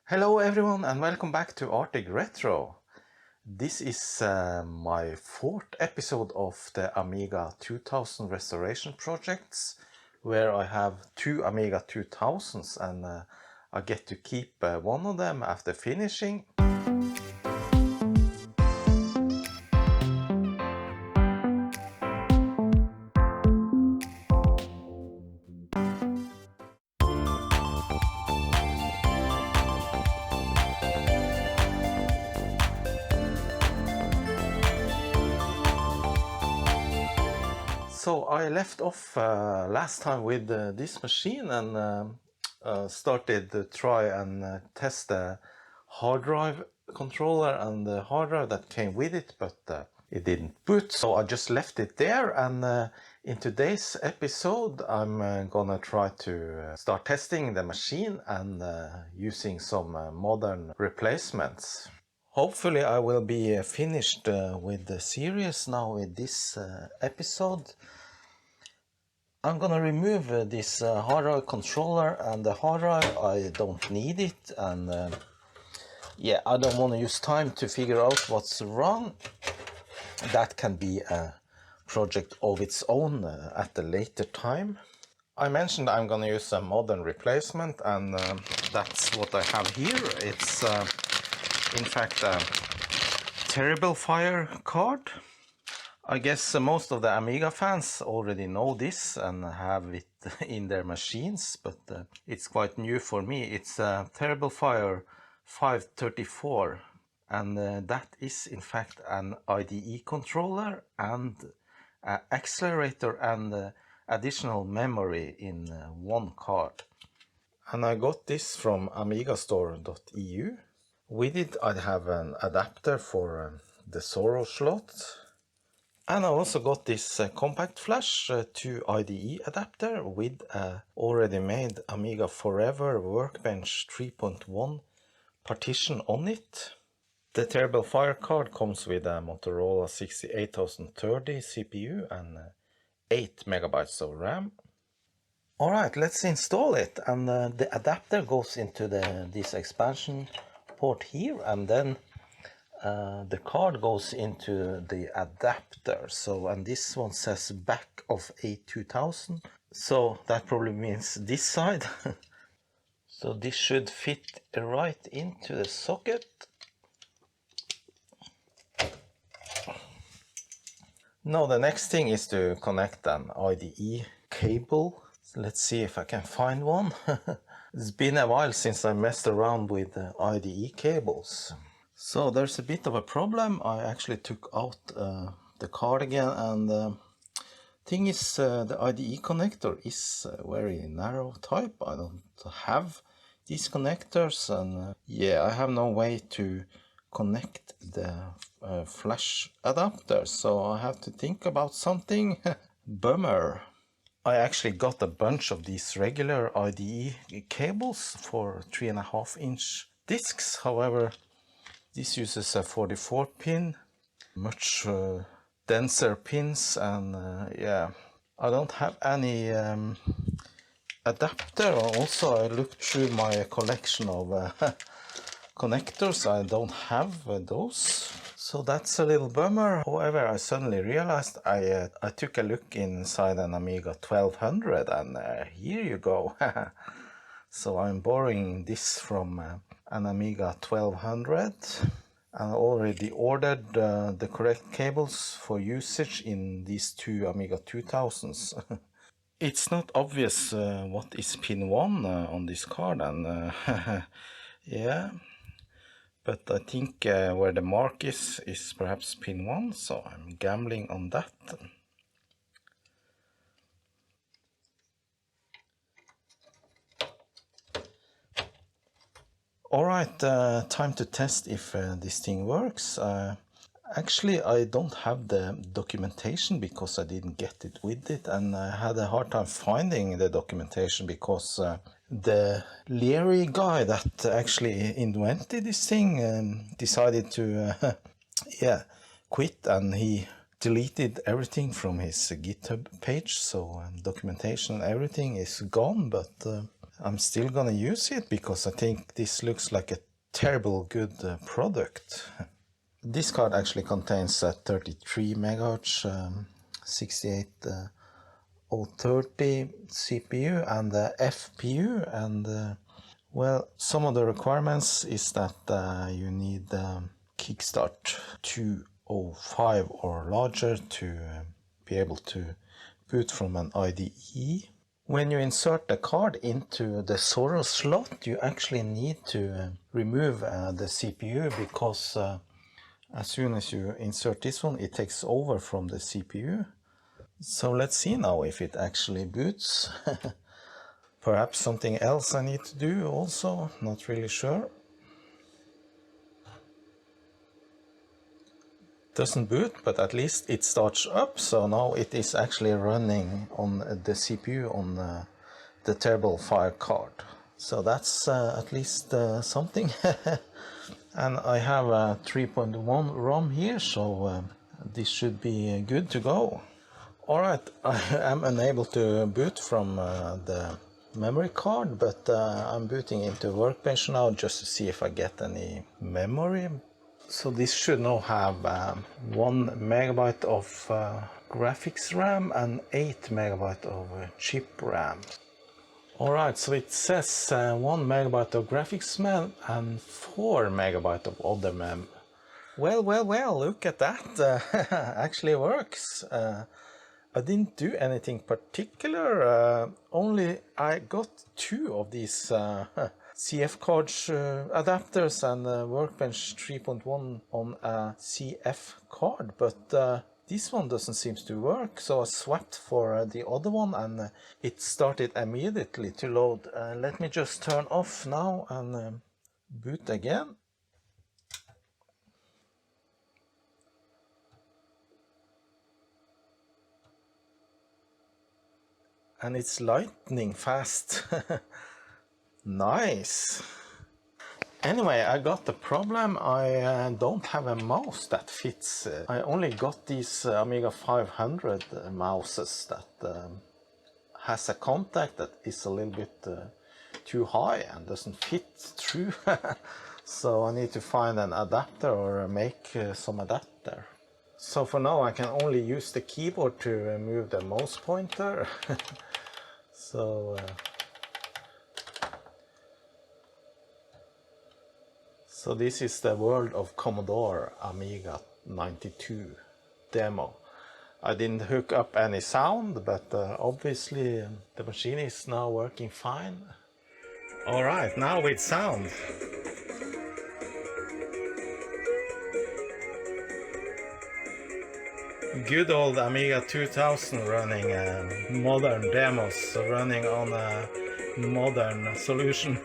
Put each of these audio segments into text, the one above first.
Hello everyone and welcome back to Arctic Retro. This is my fourth episode of the Amiga 2000 restoration projects, where I have two Amiga 2000s and I get to keep one of them after finishing. So I left off last time with this machine and started to try and test the hard drive controller and the hard drive that came with it, but it didn't boot, so I just left it there. And in today's episode I'm gonna try to start testing the machine and using some modern replacements. Hopefully I will be finished with the series now with this episode. I'm gonna remove this hard drive controller and the hard drive. I don't need it, and yeah, I don't want to use time to figure out what's wrong. That can be a project of its own at a later time. I mentioned I'm gonna use a modern replacement, and that's what I have here. It's in fact a Terriblefire card. I guess most of the Amiga fans already know this and have it in their machines, but it's quite new for me. It's a Terriblefire 534, and that is in fact an IDE controller and an accelerator and additional memory in one card. And I got this from amigastore.eu. With it I have an adapter for the Zorro slot. And I also got this compact flash to IDE adapter with a already made Amiga Forever Workbench 3.1 partition on it. The Terriblefire card comes with a Motorola 68030 CPU and 8 megabytes of RAM. Alright, let's install it, and the adapter goes into this expansion port here, and then the card goes into the adapter. So, and this one says back of A2000, so that probably means this side. So this should fit right into the socket. Now the next thing is to connect an IDE cable. Let's see if I can find one. It's been a while since I messed around with IDE cables. So there's a bit of a problem. I actually took out the card again, and thing is the IDE connector is a very narrow type. I don't have these connectors, and yeah, I have no way to connect the flash adapter, so I have to think about something. Bummer. I actually got a bunch of these regular IDE cables for 3.5-inch discs. However, this uses a 44 pin, much denser pins, and yeah, I don't have any adapter. Also, I looked through my collection of connectors. I don't have those, so that's a little bummer. However, I suddenly realized I took a look inside an Amiga 1200, and here you go. So I'm borrowing this from an Amiga 1200, and I already ordered the correct cables for usage in these two Amiga 2000s. It's not obvious what is pin 1 on this card, and yeah, but I think where the mark is perhaps pin 1, so I'm gambling on that. Alright, time to test if this thing works. Actually, I don't have the documentation because I didn't get it with it, and I had a hard time finding the documentation because the Leary guy that actually invented this thing decided to yeah, quit, and he deleted everything from his GitHub page, so documentation and everything is gone, but I'm still gonna use it because I think this looks like a terrible good product. This card actually contains a 33 MHz 68030 CPU and the FPU, and well, some of the requirements is that you need Kickstart 205 or larger to be able to boot from an IDE. When you insert the card into the KOJRO slot, you actually need to remove the CPU, because as soon as you insert this one, it takes over from the CPU. So let's see now if it actually boots. Perhaps something else I need to do also, not really sure. Doesn't boot, but at least it starts up, so now it is actually running on the CPU on the Terriblefire card. So that's at least something. And I have a 3.1 ROM here, so this should be good to go. Alright, I am unable to boot from the memory card, but I'm booting into Workbench now just to see if I get any memory. So this should now have 1 megabyte of graphics RAM and 8 megabyte of chip RAM. Alright, so it says 1 megabyte of graphics RAM and 4 megabyte of other mem. Well, look at that. Actually works. I didn't do anything particular, only I got 2 of these CF cards adapters and Workbench 3.1 on a CF card, but this one doesn't seem to work, so I swapped for the other one and it started immediately to load. Let me just turn off now and boot again. And it's lightning fast. Nice. Anyway, I got the problem. I don't have a mouse that fits. I only got these Amiga 500 mouses that has a contact that is a little bit too high and doesn't fit through. So I need to find an adapter or make some adapter. So for now I can only use the keyboard to move the mouse pointer. So this is the World of Commodore Amiga 92 demo. I didn't hook up any sound, but obviously the machine is now working fine. Alright, now with sound. Good old Amiga 2000 running modern demos, running on a modern solution.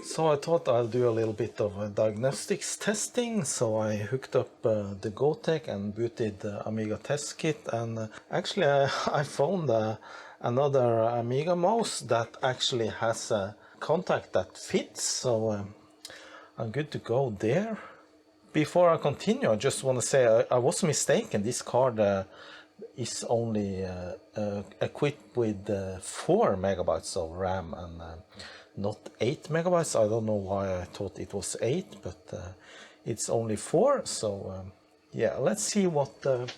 So I thought I'll do a little bit of diagnostics testing, so I hooked up the GoTech and booted the Amiga test kit, and actually I found another Amiga mouse that actually has a contact that fits, so I'm good to go there. Before I continue, I just want to say I was mistaken. This card is only equipped with 4 megabytes of RAM and not 8 megabytes. I don't know why I thought it was 8, but it's only 4. So yeah, let's see what the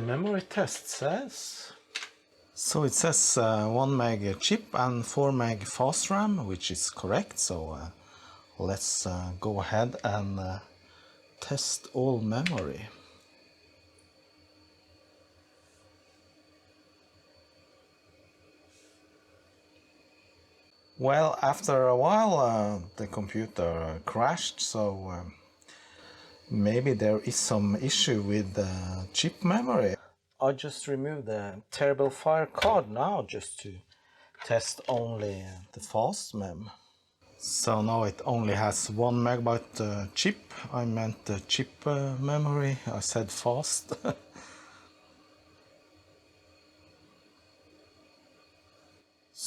memory test says. So it says 1 meg chip and 4 meg fast RAM, which is correct. So let's go ahead and test all memory. Well, after a while the computer crashed, so maybe there is some issue with the chip memory. I just removed the Terriblefire card now just to test only the fast mem. So now it only has 1 megabyte chip. I meant the chip memory, I said fast.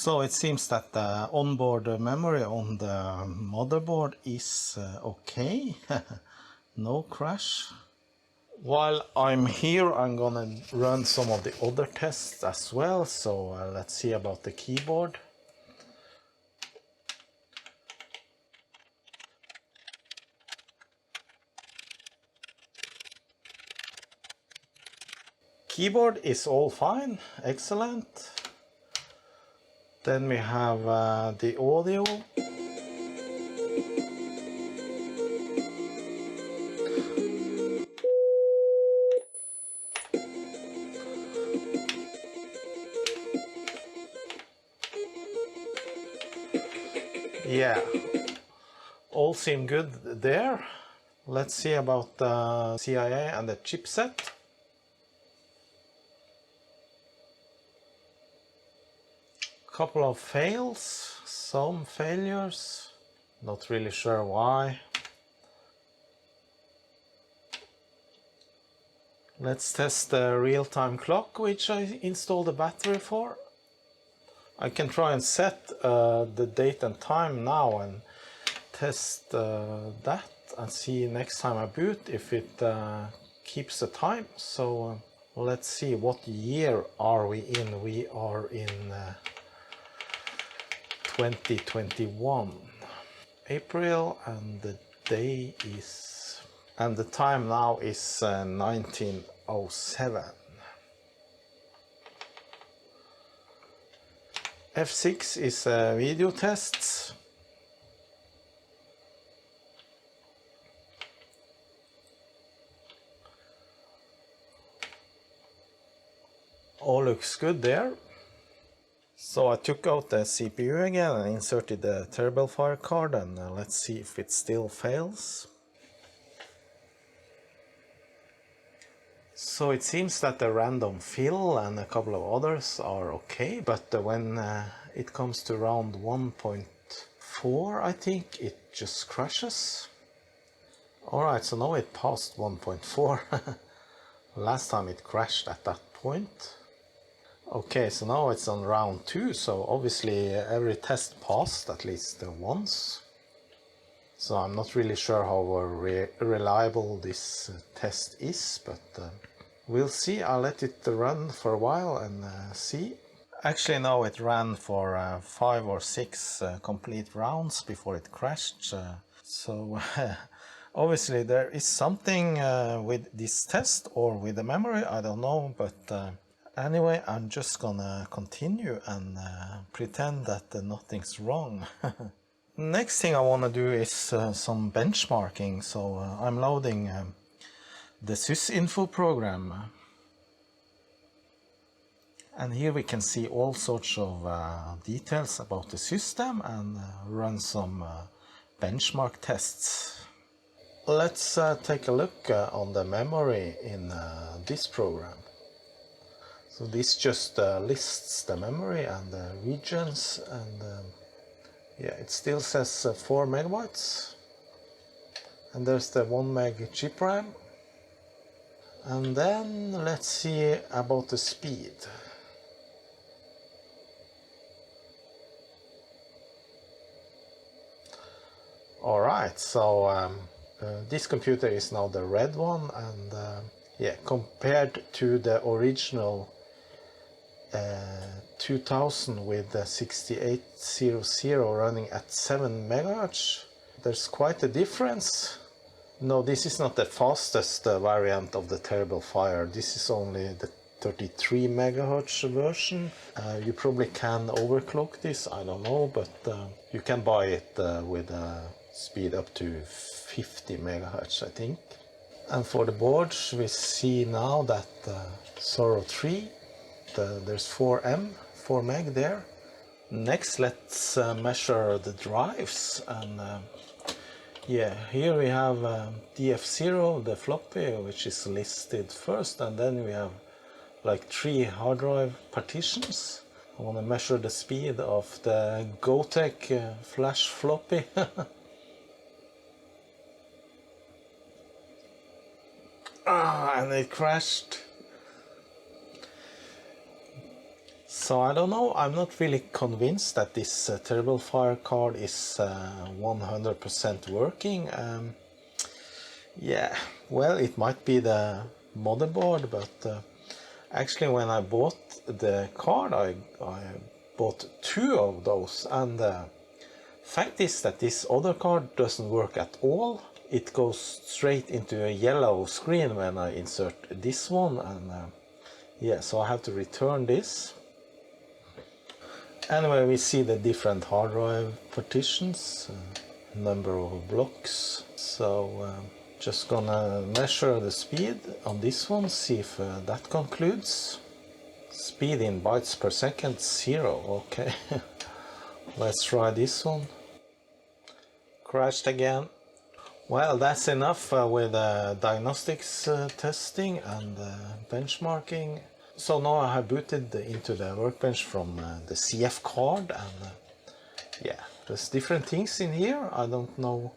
So it seems that the onboard memory on the motherboard is okay. No crash. While I'm here, I'm gonna run some of the other tests as well. So let's see about the keyboard. Keyboard is all fine, excellent. Then we have the audio. Yeah, all seem good there. Let's see about the CIA and the chipset. Couple of fails, some failures, not really sure why. Let's test the real-time clock, which I installed the battery for. I can try and set the date and time now and test that and see next time I boot if it keeps the time. So let's see, what year are we in? We are in 2021 April, and the day is, and the time now is 1907. F6 is video tests. All looks good there. So I took out the CPU again and inserted the Terriblefire card, and let's see if it still fails. So it seems that the random fill and a couple of others are okay, but when it comes to round 1.4, I think it just crashes. Alright, so now it passed 1.4. Last time it crashed at that point. Okay, so now it's on round 2, so obviously every test passed at least once. So I'm not really sure how reliable this test is, but we'll see. I'll let it run for a while and see. Actually, no, it ran for 5 or 6 complete rounds before it crashed. So obviously there is something with this test or with the memory, I don't know, but anyway, I'm just gonna continue and pretend that nothing's wrong. Next thing I want to do is some benchmarking, so I'm loading the sysinfo program. And here we can see all sorts of details about the system and run some benchmark tests. Let's take a look on the memory in this program. So this just lists the memory and the regions, and yeah, it still says 4 megabytes. And there's the 1 meg chip RAM. And then let's see about the speed. Alright, so this computer is now the red one, and yeah, compared to the original 2000 with the 6800 running at 7 MHz, there's quite a difference. No, this is not the fastest variant of the Terriblefire. This is only the 33 MHz version. You probably can overclock this, I don't know, but you can buy it with a speed up to 50 MHz, I think. And for the boards, we see now that KOJRO 3, there's 4 meg there. Next, let's measure the drives, and yeah, here we have DF0, the floppy, which is listed first, and then we have like 3 hard drive partitions. I want to measure the speed of the Gotek flash floppy. And it crashed. So I don't know, I'm not really convinced that this Terriblefire card is 100% working. Yeah, well, it might be the motherboard, but actually when I bought the card, I bought 2 of those, and the fact is that this other card doesn't work at all. It goes straight into a yellow screen when I insert this one, and yeah, so I have to return this. Anyway, we see the different hard drive partitions, number of blocks. So just gonna measure the speed on this one, see if that concludes. Speed in bytes per second, 0, okay. Let's try this one. Crashed again. Well, that's enough with diagnostics testing and benchmarking. So now I have booted into the workbench from the CF card, and yeah, there's different things in here. I don't know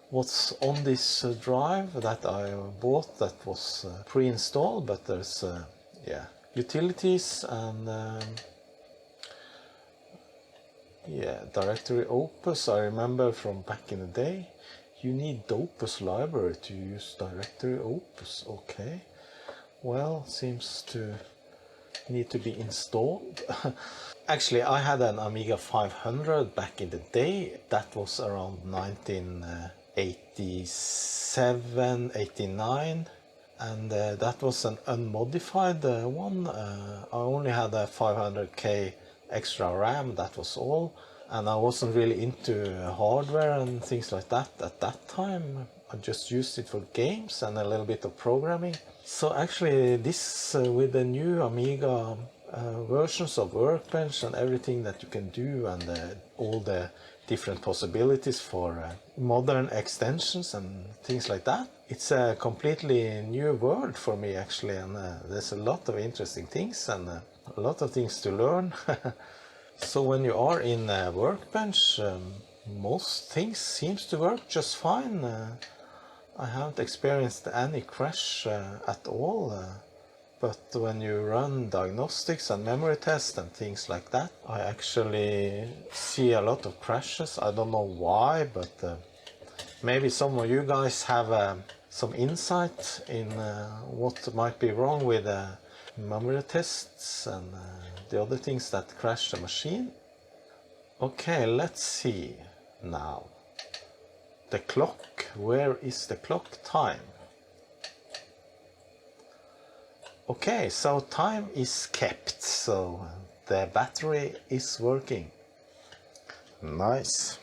what's on this drive that I bought that was pre-installed, but there's yeah, utilities and yeah, directory Opus. I remember from back in the day, you need Opus library to use directory Opus. Okay, well, seems to need to be installed. Actually, I had an Amiga 500 back in the day. That was around 1987, 89, and that was an unmodified one. I only had a 500k extra RAM, that was all, and I wasn't really into hardware and things like that at that time. I just used it for games and a little bit of programming. So actually this with the new Amiga versions of Workbench and everything that you can do, and all the different possibilities for modern extensions and things like that, it's a completely new world for me actually, and there's a lot of interesting things and a lot of things to learn. So when you are in Workbench, most things seems to work just fine. I haven't experienced any crash at all, but when you run diagnostics and memory tests and things like that, I actually see a lot of crashes. I don't know why, but maybe some of you guys have some insight in what might be wrong with memory tests and the other things that crash the machine. Okay, let's see now. The clock, where is the clock time? Okay, so time is kept, so the battery is working. Nice.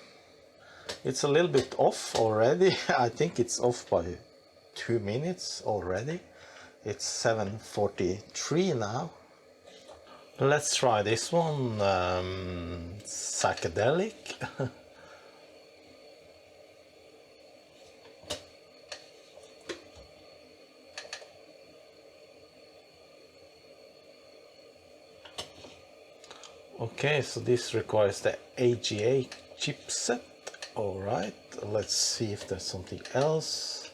It's a little bit off already. I think it's off by 2 minutes already. It's 7:43 now. Let's try this one, psychedelic. Okay, so this requires the AGA chipset. Alright, let's see if there's something else.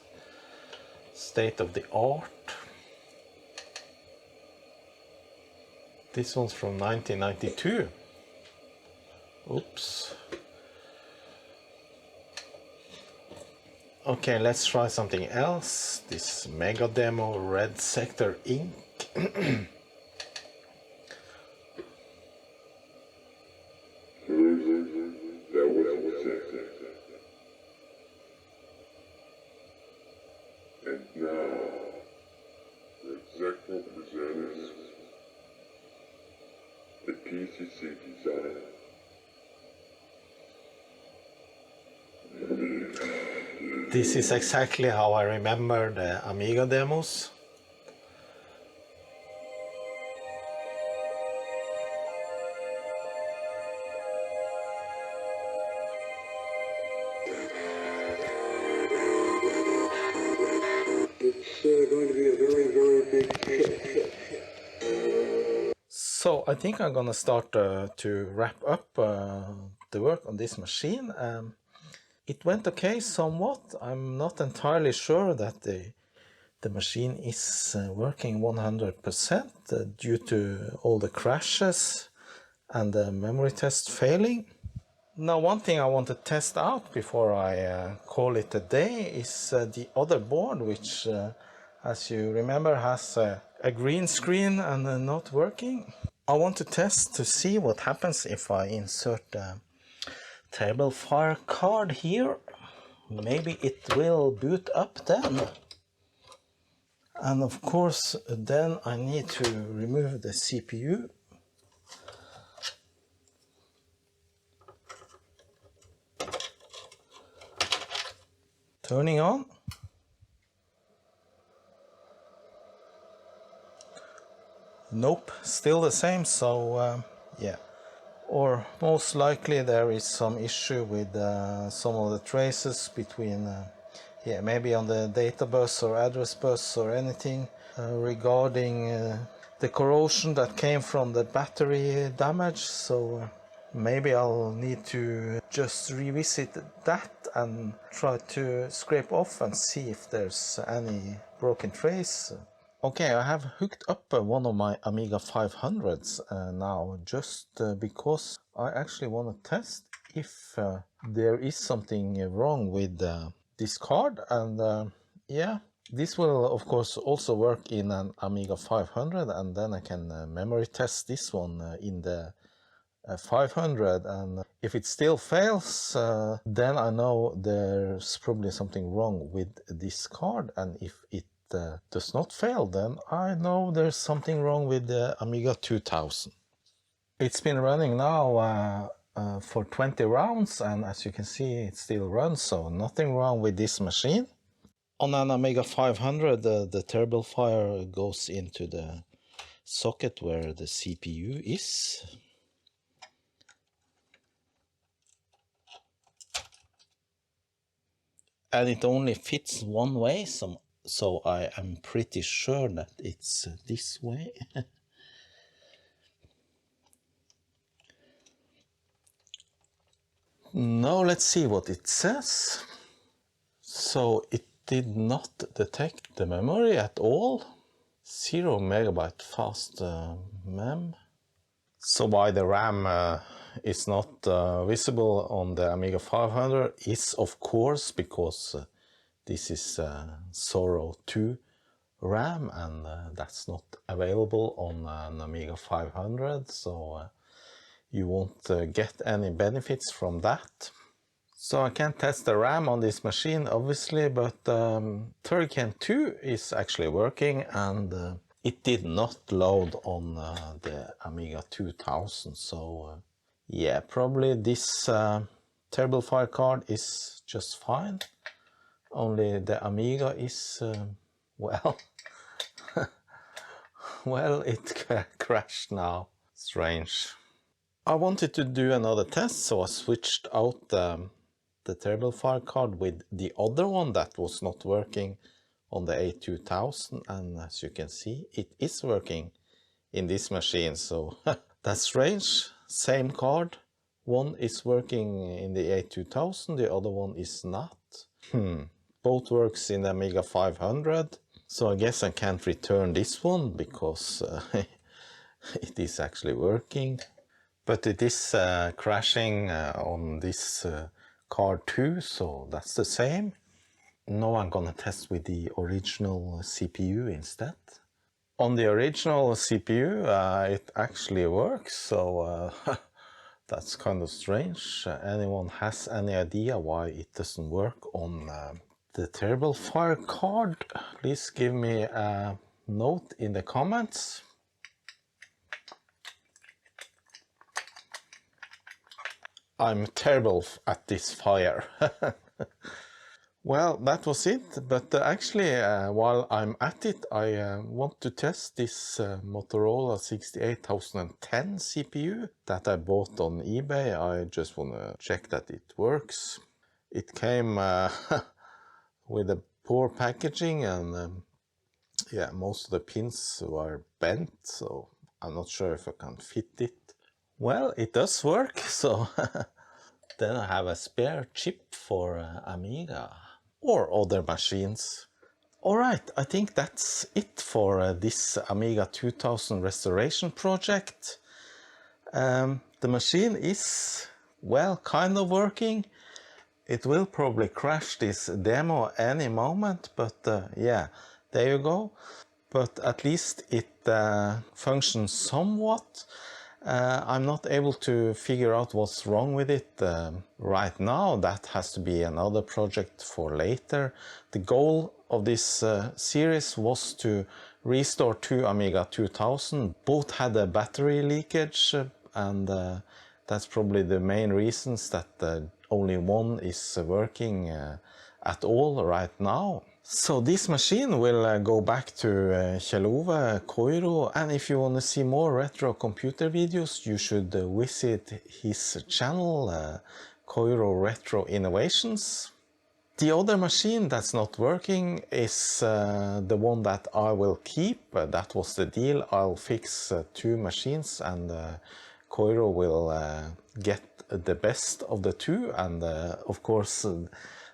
State of the art. This one's from 1992. Oops. Okay, let's try something else. This Mega Demo Red Sector Inc. And now, the executive presents the PCC design. This is exactly how I remember the Amiga demos. It's going to be a very, very big hit. So I think I'm gonna start to wrap up the work on this machine. It went okay somewhat. I'm not entirely sure that the the machine is working 100% due to all the crashes and the memory test failing. Now, one thing I want to test out before I call it a day is the other board, which as you remember has a green screen and not working. I want to test to see what happens if I insert a Terriblefire card here. Maybe it will boot up then. And of course then I need to remove the CPU. Turning on. Nope, still the same, so yeah. Or most likely there is some issue with some of the traces between, yeah, maybe on the data bus or address bus or anything regarding the corrosion that came from the battery damage. So maybe I'll need to just revisit that and try to scrape off and see if there's any broken trace. Okay, I have hooked up one of my Amiga 500s now, just because I actually want to test if there is something wrong with this card. And yeah, this will of course also work in an Amiga 500, and then I can memory test this one in the 500, and if it still fails, then I know there's probably something wrong with this card, and if it does not fail, then I know there's something wrong with the Amiga 2000. It's been running now for 20 rounds, and as you can see it still runs, so nothing wrong with this machine. On an Amiga 500 the Terriblefire goes into the socket where the CPU is. And it only fits one way, so I am pretty sure that it's this way. Now let's see what it says. So it did not detect the memory at all. 0 megabyte fast mem. So why the RAM is not visible on the Amiga 500 is of course because this is Zorro 2 RAM, and that's not available on an Amiga 500, so you won't get any benefits from that. So I can't test the RAM on this machine obviously, but Turrican 2 is actually working, and it did not load on the Amiga 2000, so yeah, probably this Terriblefire card is just fine. Only the Amiga is, well, well, it crashed now. Strange. I wanted to do another test, so I switched out the Terriblefire card with the other one that was not working on the A2000, and as you can see, it is working in this machine, so that's strange. Same card. One is working in the A2000, the other one is not. Both works in the Amiga 500, so I guess I can't return this one because it is actually working. But it is crashing on this card too, so that's the same. Now I'm gonna test with the original CPU instead. On the original CPU it actually works, so that's kind of strange. Anyone has any idea why it doesn't work on the Terriblefire card? Please give me a note in the comments. I'm terrible at this fire. Well, that was it, but actually while I'm at it, I want to test this Motorola 68010 CPU that I bought on eBay. I just want to check that it works. It came with a poor packaging, and yeah, most of the pins were bent, so I'm not sure if I can fit it. Well, it does work, so then I have a spare chip for Amiga or other machines. Alright, I think that's it for this Amiga 2000 restoration project. The machine is, well, kind of working. It will probably crash this demo any moment, but yeah, there you go. But at least it functions somewhat. I'm not able to figure out what's wrong with it right now. That has to be another project for later. The goal of this series was to restore two Amiga 2000. Both had a battery leakage and that's probably the main reasons that only one is working at all right now. So this machine will go back to Kjell-Ove KOJRO, and if you want to see more retro computer videos, you should visit his channel, KOJRO Retro Innovations. The other machine that's not working is the one that I will keep. That was the deal. I'll fix two machines and KOJRO will get the best of the two, and of course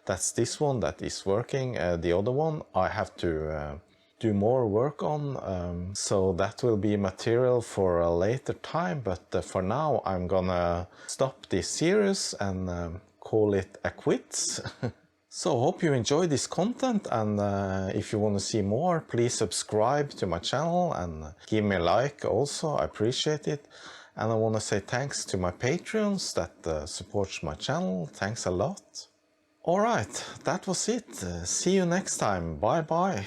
that's this one that is working. The other one I have to do more work on, so that will be material for a later time, but for now I'm gonna stop this series and call it a quits. So hope you enjoy this content, and if you want to see more, please subscribe to my channel and give me a like also. I appreciate it. And I want to say thanks to my Patreons that supports my channel. Thanks a lot. Alright, that was it. See you next time. Bye bye.